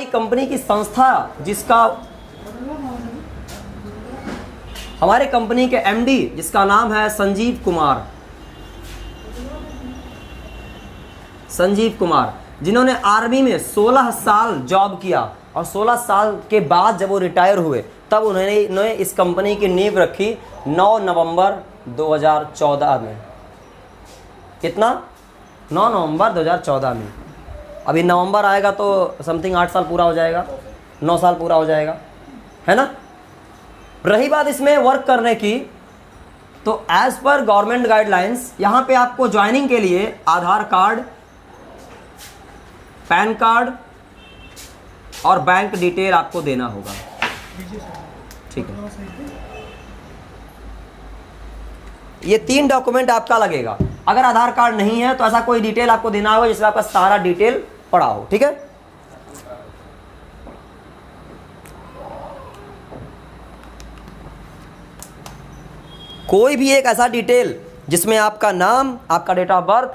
Company की संस्था जिसका हमारे कंपनी के एमडी जिसका नाम है संजीव कुमार, जिन्होंने आर्मी में 16 साल जॉब किया और 16 साल के बाद जब वो रिटायर हुए तब उन्होंने इस कंपनी की नींव रखी 9 नवंबर 2014 में। कितना? 9 नवंबर 2014 में। अभी नवंबर आएगा तो समथिंग 8 साल पूरा हो जाएगा, 9 साल पूरा हो जाएगा, है ना। रही बात इसमें वर्क करने की, तो एज पर गवर्नमेंट गाइडलाइंस यहाँ पे आपको ज्वाइनिंग के लिए आधार कार्ड, पैन कार्ड और बैंक डिटेल आपको देना होगा। ठीक है, ये 3 डॉक्यूमेंट आपका लगेगा। अगर आधार कार्ड नहीं है तो ऐसा कोई डिटेल आपको देना होगा जिसमें आपका सारा डिटेल पड़ा हो। ठीक है, कोई भी एक ऐसा डिटेल जिसमें आपका नाम, आपका डेट ऑफ बर्थ,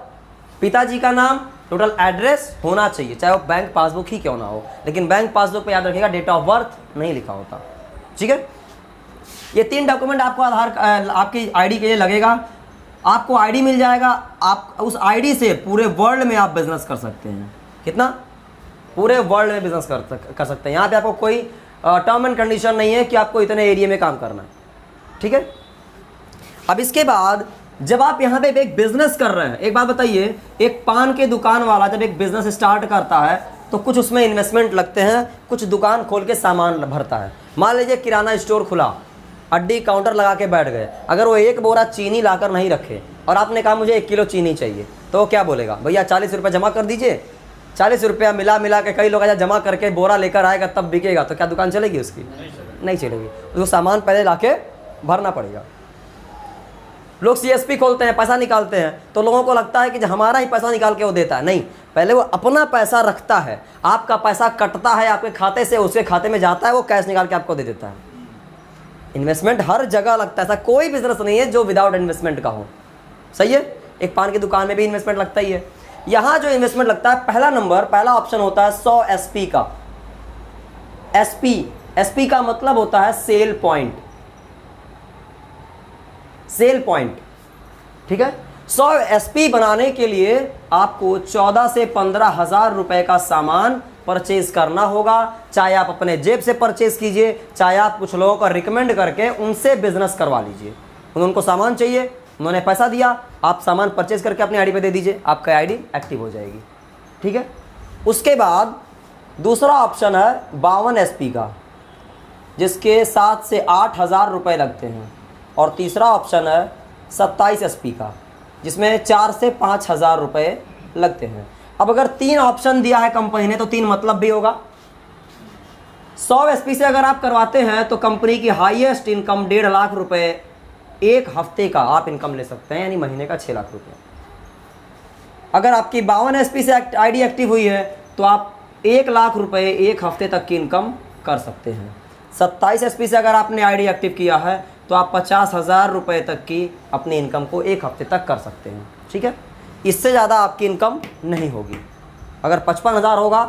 पिताजी का नाम, टोटल एड्रेस होना चाहिए, चाहे वो बैंक पासबुक ही क्यों ना हो। लेकिन बैंक पासबुक पे याद रखिएगा डेट ऑफ बर्थ नहीं लिखा होता। ठीक है, ये 3 डॉक्यूमेंट आपको आपकी आईडी के लिए लगेगा। आपको आईडी मिल जाएगा, आप उस आईडी से पूरे वर्ल्ड में आप बिजनेस कर सकते हैं। कितना? पूरे वर्ल्ड में बिजनेस कर सकते हैं। यहाँ पे आपको कोई टर्म एंड कंडीशन नहीं है कि आपको इतने एरिया में काम करना है। ठीक है, अब इसके बाद जब आप यहाँ पे एक बिजनेस कर रहे हैं, एक बात बताइए, एक पान के दुकान वाला जब एक बिजनेस स्टार्ट करता है तो कुछ उसमें इन्वेस्टमेंट लगते हैं, कुछ दुकान खोल के सामान भरता है। मान लीजिए किराना स्टोर खुला, अड्डी काउंटर लगा के बैठ गए, अगर वो 1 बोरा चीनी लाकर नहीं रखे और आपने कहा मुझे 1 किलो चीनी चाहिए, तो वो क्या बोलेगा? भैया 40 रुपये जमा कर दीजिए। 40 रुपया मिला के कई लोग ऐसा जमा करके बोरा लेकर आएगा तब बिकेगा, तो क्या दुकान चलेगी उसकी? नहीं चलेगी। उसको सामान पहले लाके भरना पड़ेगा। लोग सीएसपी खोलते हैं, पैसा निकालते हैं, तो लोगों को लगता है कि जो हमारा ही पैसा निकाल के वो देता है। नहीं, पहले वो अपना पैसा रखता है, आपका पैसा कटता है आपके खाते से, उसके खाते में जाता है, वो कैश निकाल के आपको दे देता है। इन्वेस्टमेंट हर जगह लगता है, ऐसा कोई बिजनेस नहीं है जो विदाउट इन्वेस्टमेंट का हो। सही है, एक पान की दुकान में भी इन्वेस्टमेंट लगता ही है। यहाँ जो इन्वेस्टमेंट लगता है, पहला ऑप्शन होता है 100 एसपी का। एसपी का मतलब होता है सेल पॉइंट। ठीक है, 100 एसपी बनाने के लिए आपको 14 से 15 हजार रुपए का सामान परचेज करना होगा। चाहे आप अपने जेब से परचेज कीजिए, चाहे आप कुछ लोगों को रिकमेंड करके उनसे बिजनेस करवा लीजिए। उनको सामान चाहिए, उन्होंने पैसा दिया, आप सामान परचेज करके अपनी आईडी पे दे दीजिए, आपका आईडी एक्टिव हो जाएगी। ठीक है, उसके बाद दूसरा ऑप्शन है 52 एसपी का, जिसके 7 से 8 हजार रुपये लगते हैं। और तीसरा ऑप्शन है 27 एसपी का, जिसमें 4 से 5 हजार रुपये लगते हैं। अब अगर 3 ऑप्शन दिया है कंपनी ने तो 3 मतलब भी होगा। 100 एसपी से अगर आप करवाते हैं तो कंपनी की हाईएस्ट इनकम 1.5 लाख रुपए एक हफ्ते का आप इनकम ले सकते हैं, यानी महीने का 6 लाख रुपए। अगर आपकी 52 एसपी से आईडी एक्टिव हुई है तो आप 1 लाख रुपए एक हफ्ते तक की इनकम कर सकते हैं। 27 एसपी से अगर आपने आईडी एक्टिव किया है तो आप 50 हजार रुपये तक की अपनी इनकम को एक हफ्ते तक कर सकते हैं। ठीक है, इससे ज़्यादा आपकी इनकम नहीं होगी। अगर 55 हज़ार होगा,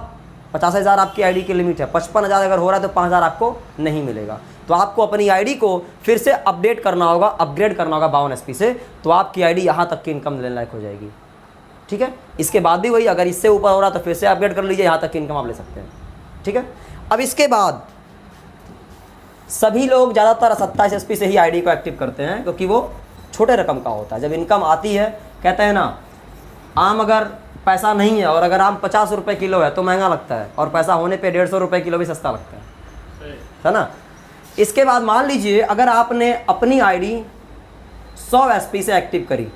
50 हज़ार आपकी आईडी की लिमिट है, 55 हज़ार अगर हो रहा है तो 5 हज़ार आपको नहीं मिलेगा। तो आपको अपनी आईडी को फिर से अपडेट करना होगा, अपग्रेड करना होगा 52 एसपी से, तो आपकी आईडी यहाँ तक की इनकम लेने लायक हो जाएगी। ठीक है, इसके बाद भी वही, अगर इससे ऊपर हो रहा तो फिर से अपग्रेड कर लीजिए, यहाँ तक की इनकम आप ले सकते हैं। ठीक है, अब इसके बाद सभी लोग ज़्यादातर 27 एसपी से ही आईडी को एक्टिव करते हैं, क्योंकि वो छोटे रकम का होता है। जब इनकम आती है, कहते हैं ना, आम अगर पैसा नहीं है और अगर आम 50 रुपये किलो है तो महंगा लगता है, और पैसा होने पे 150 रुपये किलो भी सस्ता लगता है ना। इसके बाद मान लीजिए अगर आपने अपनी आईडी 100 एसपी से एक्टिव करी,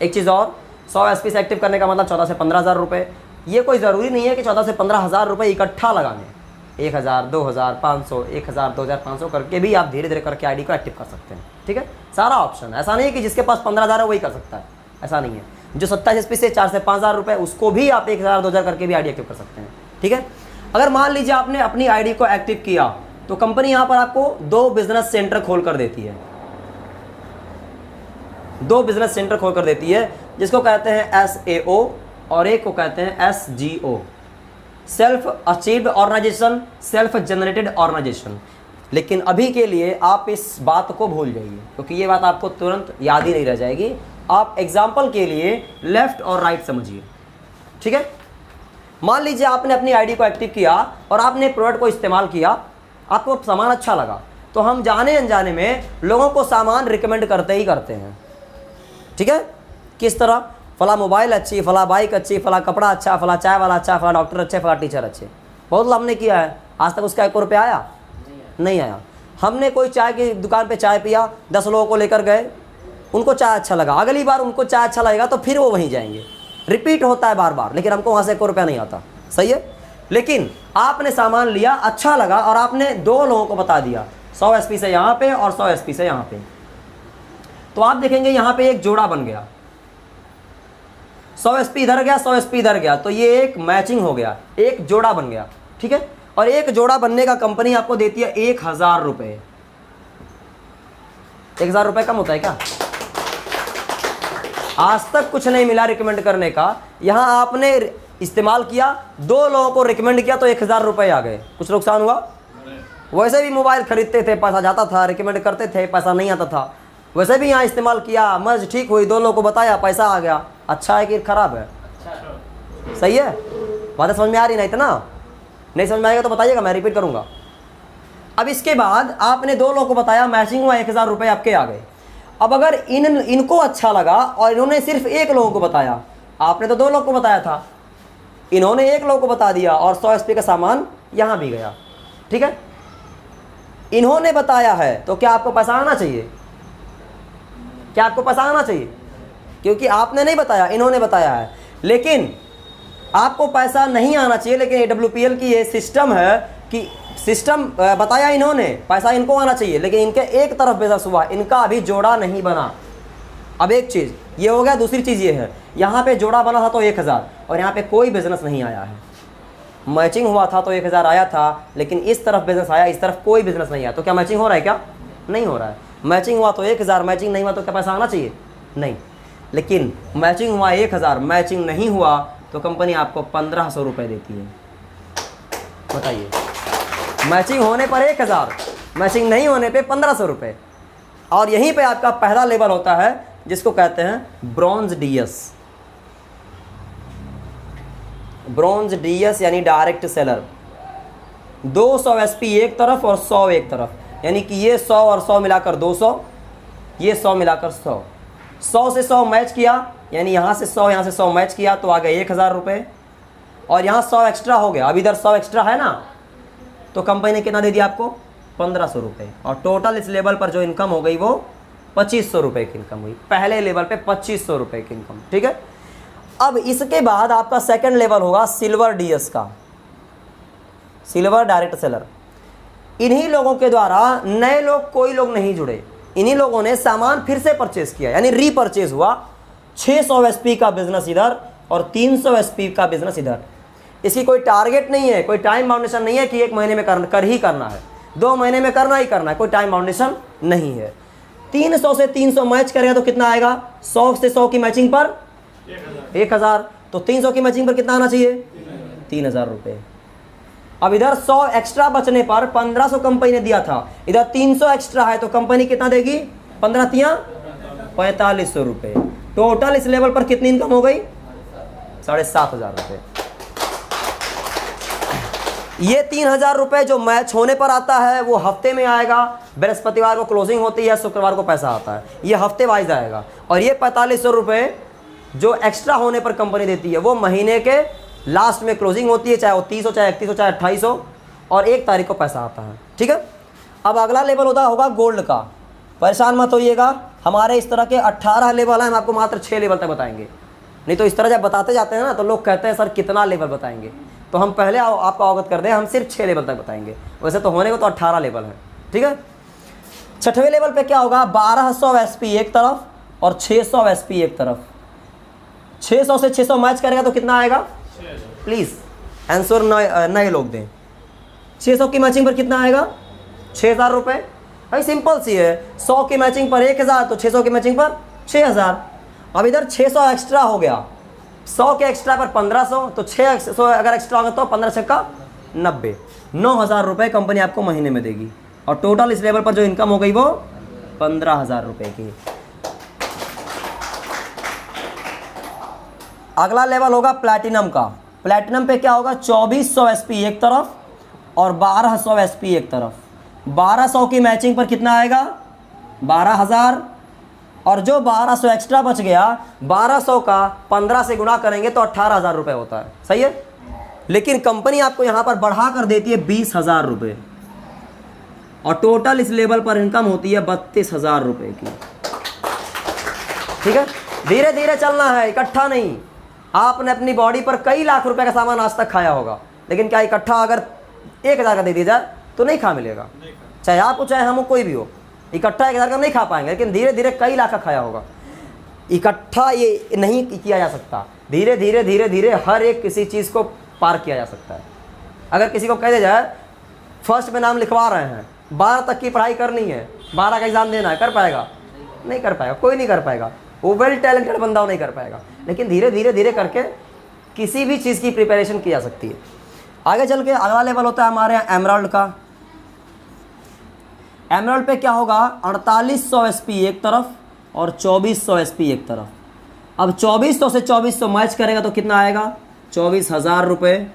एक चीज़ और, 100 एसपी से एक्टिव करने का मतलब 14 से 15 हज़ार रुपये। ये कोई ज़रूरी नहीं है कि 14 से 15 हज़ार रुपये इकट्ठा लगाने, 1000, 2000, 500, 1000, 2500 करके भी आप धीरे धीरे करके आईडी को एक्टिव कर सकते हैं। ठीक है, सारा ऑप्शन है, ऐसा नहीं है कि जिसके पास 15 हज़ार है वही कर सकता है, ऐसा नहीं है। जो 27 एसपी से 4 से 5 हज़ार रुपये, उसको भी आप 1000, 2000 करके भी आईडी एक्टिव कर सकते हैं। ठीक है, अगर मान लीजिए आपने अपनी आईडी को एक्टिव किया तो कंपनी यहाँ पर आपको 2 बिजनेस सेंटर खोल कर देती है। 2 बिजनेस सेंटर खोल कर देती है, जिसको कहते हैं SAO और एक को कहते हैं SGO। Self achieved organisation, self generated organisation. लेकिन अभी के लिए आप इस बात को भूल जाइए, क्योंकि ये बात आपको तुरंत याद ही नहीं रह जाएगी। आप एग्जाम्पल के लिए लेफ्ट और राइट समझिए, ठीक है। मान लीजिए आपने अपनी आईडी को एक्टिव किया और आपने प्रोडक्ट को इस्तेमाल किया, आपको सामान अच्छा लगा, तो हम जाने अनजाने में लोगों को सामान रिकमेंड करते ही करते हैं, ठीक है। किस तरह? फला मोबाइल अच्छी, फला बाइक अच्छी, फला कपड़ा अच्छा, फला चाय वाला अच्छा, फला डॉक्टर अच्छे, फला टीचर अच्छे। बहुत हमने किया है, आज तक उसका 1 रुपया आया नहीं आया। हमने कोई चाय की दुकान पे चाय पिया, 10 लोगों को लेकर गए, उनको चाय अच्छा लगा, अगली बार उनको चाय अच्छा लगेगा तो फिर वो वहीं जाएंगे, रिपीट होता है बार बार, लेकिन हमको वहाँ से 1 रुपया नहीं आता, सही है। लेकिन आपने सामान लिया, अच्छा लगा, और आपने 2 लोगों को बता दिया, 100 SP से यहाँ पे और 100 SP से यहाँ पे, तो आप देखेंगे यहाँ पे एक जोड़ा बन गया, 100 SP इधर गया, 100 SP इधर गया, तो ये एक मैचिंग हो गया, एक जोड़ा बन गया, ठीक है। और एक जोड़ा बनने का कंपनी आपको देती है 1000 रुपये। 1000 रुपये कम होता है क्या? आज तक कुछ नहीं मिला रिकमेंड करने का, यहाँ आपने इस्तेमाल किया, 2 लोगों को रिकमेंड किया तो 1000 रुपये आ गए, कुछ नुकसान हुआ? वैसे भी मोबाइल खरीदते थे, पैसा जाता था, रिकमेंड करते थे, पैसा नहीं आता था, वैसे भी यहाँ इस्तेमाल किया, मर्ज ठीक हुई, 2 लोगों को बताया, पैसा आ गया। अच्छा है कि खराब है? सही है। बातें समझ में आ रही? नहीं इतना नहीं समझ में आएगा तो बताइएगा, मैं रिपीट करूंगा। अब इसके बाद आपने 2 लोगों को बताया, मैचिंग हुआ, 1000 रुपये आपके आ गए। अब अगर इनको अच्छा लगा और इन्होंने सिर्फ 1 लोगों को बताया, आपने तो 2 लोगों को बताया था, इन्होंने 1 लोगों को बता दिया और 100 SP का सामान यहाँ भी गया, ठीक है। इन्होंने बताया है तो क्या आपको पैसा आना चाहिए? क्या आपको पैसा आना चाहिए? क्योंकि आपने नहीं बताया, इन्होंने बताया है। लेकिन आपको पैसा नहीं आना चाहिए, लेकिन AWPL की ये सिस्टम है कि सिस्टम बताया इन्होंने, पैसा इनको आना चाहिए, लेकिन इनके एक तरफ बिजनेस हुआ, इनका अभी जोड़ा नहीं बना। अब एक चीज़ ये हो गया, दूसरी चीज़ ये है, यहाँ पे जोड़ा बना था तो 1000 और यहाँ पे कोई बिजनेस नहीं आया है। मैचिंग हुआ था तो 1000 आया था, लेकिन इस तरफ बिजनेस आया, इस तरफ कोई बिजनेस नहीं आया, तो क्या मैचिंग हो रहा है? क्या नहीं हो रहा है। मैचिंग हुआ तो 1000, मैचिंग नहीं हुआ तो क्या पैसा आना चाहिए? नहीं। लेकिन मैचिंग हुआ 1000, मैचिंग नहीं हुआ तो कंपनी आपको 1500 रुपये देती है। बताइए, मैचिंग होने पर 1000, मैचिंग नहीं होने पे 1500 रुपये। और यहीं पे आपका पहला लेवल होता है जिसको कहते हैं ब्रॉन्ज DS। ब्रॉन्ज DS यानी डायरेक्ट सेलर। 200 SP एक तरफ और 100 एक तरफ, यानी कि ये 100 और 100 मिलाकर 200, ये 100 मिलाकर 100। 100 से 100 मैच किया, यानी यहाँ से 100 यहाँ से 100 मैच किया तो आ गए 1000 रुपये, और यहाँ 100 एक्स्ट्रा हो गया। अब इधर 100 एक्स्ट्रा है ना, तो कंपनी ने कितना दे दिया आपको? 1500 रुपये। और टोटल इस लेवल पर जो इनकम हो गई वो 2500 रुपये की इनकम हुई। पहले लेवल पे 2500 रुपये की इनकम, ठीक है। अब इसके बाद आपका सेकंड लेवल होगा सिल्वर DS का, सिल्वर डायरेक्ट सेलर। इन्हीं लोगों के द्वारा नए लोग, कोई लोग नहीं जुड़े, इन्हीं लोगों ने सामान फिर से परचेज किया, यानी रीपरचेज हुआ। 600 SP का बिजनेस इधर और 300 SP का बिजनेस इधर। इसकी कोई टारगेट नहीं है, कोई टाइम बाउंडेशन नहीं है कि 1 महीने में कर ही करना है, 2 महीने में करना ही करना है, कोई टाइम बाउंडेशन नहीं है। 300 से 300 मैच करेगा तो कितना आएगा? 100 से 100 की मैचिंग पर 1000, तो 300 की मैचिंग पर कितना आना चाहिए? 3000 रुपये। अब इधर 100 एक्स्ट्रा बचने पर 1500 कंपनी ने दिया था, इधर 300 एक्स्ट्रा है तो कंपनी कितना देगी? 15 तिया 4500 रुपये। टोटल इस लेवल पर कितनी इनकम हो गई? 7500 रुपये। ये 3000 रुपये जो मैच होने पर आता है वो हफ्ते में आएगा। बृहस्पतिवार को क्लोजिंग होती है, शुक्रवार को पैसा आता है, ये हफ्ते वाइज आएगा। और ये 4500 रुपये जो एक्स्ट्रा होने पर कंपनी देती है वो महीने के लास्ट में क्लोजिंग होती है, चाहे वो 30 हो, चाहे 31 हो, चाहे 28 हो, और 1 तारीख को पैसा आता है, ठीक है। अब अगला लेवल होगा गोल्ड का। परेशान मत होइएगा, हमारे इस तरह के 18 लेवल हैं, हम आपको मात्र 6 लेवल तक बताएंगे। नहीं तो इस तरह जब बताते जाते हैं ना तो लोग कहते हैं सर कितना लेवल बताएंगे, तो हम पहले आपको अवगत कर दें, हम सिर्फ 6 लेवल तक बताएंगे। वैसे तो होने को तो 18 लेवल है, ठीक है। 6वें लेवल पे क्या होगा? 1200 SP एक तरफ और 600 SP एक तरफ। 600 से 600 मैच करेगा तो कितना आएगा? प्लीज़ आंसर नए लोग दें। 600 की मैचिंग पर कितना आएगा? 6000 रुपये। भाई सिंपल सी है, 100 की मैचिंग पर 1000 तो 600 की मैचिंग पर 6000। अब इधर 600 एक्स्ट्रा हो गया, 100 के एक्स्ट्रा पर 1500, तो 600 अगर एक्स्ट्रा होगा तो 15 छक्का 90, 9,000 रुपये कंपनी आपको महीने में देगी। और टोटल इस लेवल पर जो इनकम हो गई वो 15,000 रुपये की। अगला लेवल होगा प्लैटिनम का। प्लैटिनम पे क्या होगा, 2400 एसपी एक तरफ और 1200 एसपी एक तरफ। 1200 की मैचिंग पर कितना आएगा, 12,000, और जो 1200 एक्स्ट्रा बच गया, 1200 का 15 से गुणा करेंगे तो 18,000 रुपये होता है। सही है। लेकिन कंपनी आपको यहाँ पर बढ़ा कर देती है 20,000 रुपये, और टोटल इस लेवल पर इनकम होती है 32,000 रुपये की। ठीक है, धीरे धीरे चलना है, इकट्ठा नहीं। आपने अपनी बॉडी पर कई लाख रुपए का सामान आज तक खाया होगा, लेकिन क्या इकट्ठा अगर 1,000 का दे दिया जाए तो नहीं खा मिलेगा। चाहे आप हो चाहे हम हो, कोई भी हो, इकट्ठा 1,000 का नहीं खा पाएंगे, लेकिन धीरे धीरे कई लाख का खाया होगा। इकट्ठा ये नहीं किया जा सकता, धीरे धीरे धीरे धीरे हर एक किसी चीज़ को पार किया जा सकता है। अगर किसी को कह दिया जाए फर्स्ट में नाम लिखवा रहे हैं, 12 तक की पढ़ाई करनी है, 12 का एग्ज़ाम देना है, कर पाएगा? नहीं कर पाएगा, कोई नहीं कर पाएगा। वो वेल टैलेंटेड बंदा वो नहीं कर पाएगा, लेकिन धीरे धीरे धीरे करके किसी भी चीज़ की प्रिपरेशन की जा सकती है। आगे चल के अगला लेवल होता है हमारे यहाँ एमराल्ड का। एमराल्ड पे क्या होगा, 4800 एसपी एक तरफ और 2400 एसपी एक तरफ। अब 2400 से 2400 मैच करेगा तो कितना आएगा, 24,000 रुपये।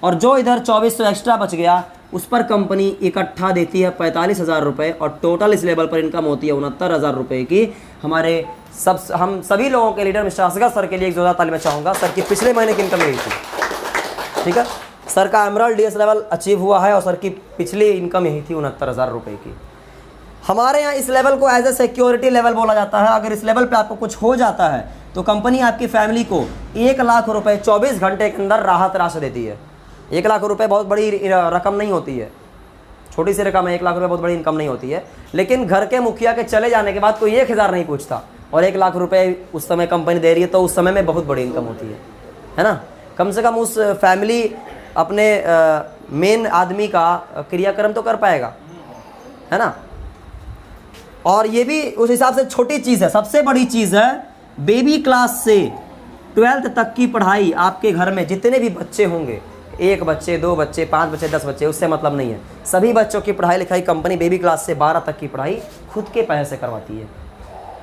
और जो इधर 2400 एक्स्ट्रा बच गया उस पर कंपनी इकट्ठा देती है 45,000 रुपये, और टोटल इस लेवल पर इनकम होती है 69,000 रुपये की। हम सभी लोगों के लीडर मिस्टर असगर सर के लिए एक जोरदार ताली मैं चाहूँगा। सर की पिछले महीने की इनकम यही थी। ठीक है, सर का एमराल्ड डीएस लेवल अचीव हुआ है और सर की पिछली इनकम यही थी 69,000 रुपये की। हमारे यहाँ इस लेवल को एज ए सिक्योरिटी लेवल बोला जाता है। अगर इस लेवल पे आपको कुछ हो जाता है तो कंपनी आपकी फैमिली को 1 लाख रुपए 24 घंटे के अंदर राहत राशि देती है। 1 लाख रुपए बहुत बड़ी रकम नहीं होती है, छोटी सी रकम है। 1 लाख रुपए बहुत बड़ी इनकम नहीं होती है, लेकिन घर के मुखिया के चले जाने के बाद कोई 1,000 नहीं पूछता, और 1 लाख रुपए उस समय कंपनी दे रही है, तो उस समय में बहुत बड़ी इनकम होती है ना। कम से कम उस फैमिली अपने मेन आदमी का क्रियाक्रम तो कर पाएगा, है ना। और ये भी उस हिसाब से छोटी चीज़ है। सबसे बड़ी चीज़ है बेबी क्लास से 12th तक की पढ़ाई आपके घर में जितने भी बच्चे होंगे, 1 बच्चे, 2 बच्चे, 5 बच्चे, 10 बच्चे, उससे मतलब नहीं है। सभी बच्चों की पढ़ाई लिखाई कंपनी बेबी क्लास से 12 तक की पढ़ाई खुद के पैसे से करवाती है।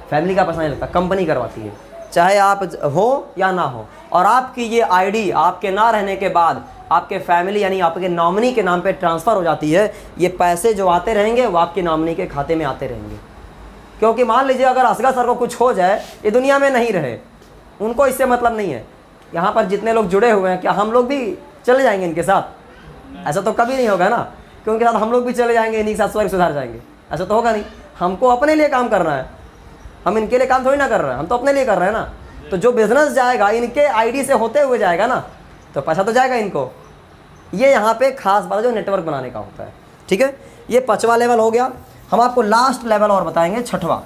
फैमिली का पैसा नहीं लगता, कंपनी करवाती है, चाहे आप हो या ना हो। और आपकी ये आईडी आपके ना रहने के बाद आपके फैमिली यानी आपके नॉमिनी के नाम पे ट्रांसफ़र हो जाती है। ये पैसे जो आते रहेंगे वो आपके नॉमिनी के खाते में आते रहेंगे। क्योंकि मान लीजिए अगर असगर सर को कुछ हो जाए, ये दुनिया में नहीं रहे, उनको इससे मतलब नहीं है। यहाँ पर जितने लोग जुड़े हुए हैं, क्या हम लोग भी चले जाएंगे इनके साथ? ऐसा तो कभी नहीं होगा ना, क्योंकि साथ हम लोग भी चले जाएंगे, इन्हीं के साथ स्वर्ग सुधार जाएंगे, ऐसा तो होगा नहीं। हमको अपने लिए काम करना है, हम इनके लिए काम थोड़ी ना कर रहे हैं, हम तो अपने लिए कर रहे हैं ना। तो जो बिजनेस जाएगा इनके आईडी से होते हुए जाएगा ना, तो पैसा तो जाएगा इनको। ये यहाँ पे खास बात है जो नेटवर्क बनाने का होता है। ठीक है, ये 5वां लेवल हो गया। हम आपको लास्ट लेवल और बताएंगे, 6वां।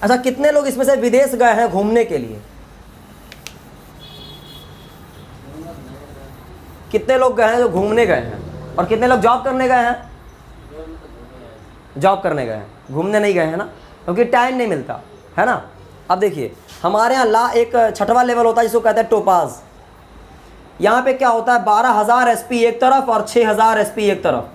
अच्छा, कितने लोग इसमें से विदेश गए हैं घूमने के लिए? कितने लोग गए हैं जो घूमने गए हैं? और कितने लोग जॉब करने गए हैं? जॉब करने गए हैं, घूमने नहीं गए हैं ना, क्योंकि टाइम नहीं मिलता, है ना। अब देखिए हमारे यहाँ एक 6वां लेवल होता है जिसको कहते हैं टोपाज। यहाँ पे क्या होता है, 12,000 एसपी एक तरफ और 6,000 एसपी एक तरफ।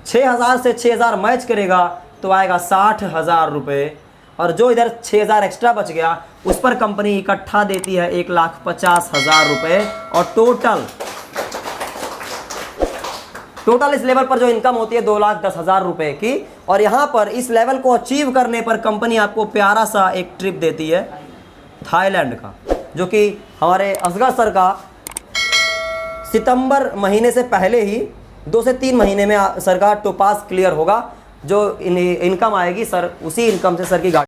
6,000 से 6,000 मैच करेगा तो आएगा 60,000 रुपये, और जो इधर 6,000 एक्स्ट्रा बच गया उस पर कंपनी इकट्ठा देती है 1,50,000 रुपये। और टोटल इस लेवल पर जो इनकम होती है 2,10,000 रुपये की। और यहाँ पर इस लेवल को अचीव करने पर कंपनी आपको प्यारा सा एक ट्रिप देती है थाईलैंड का, जो कि हमारे असगर सर का सितंबर महीने से पहले ही 2 से 3 महीने में सर का टोपास क्लियर होगा। जो इनकम आएगी सर, उसी इनकम से सर की गाड़ी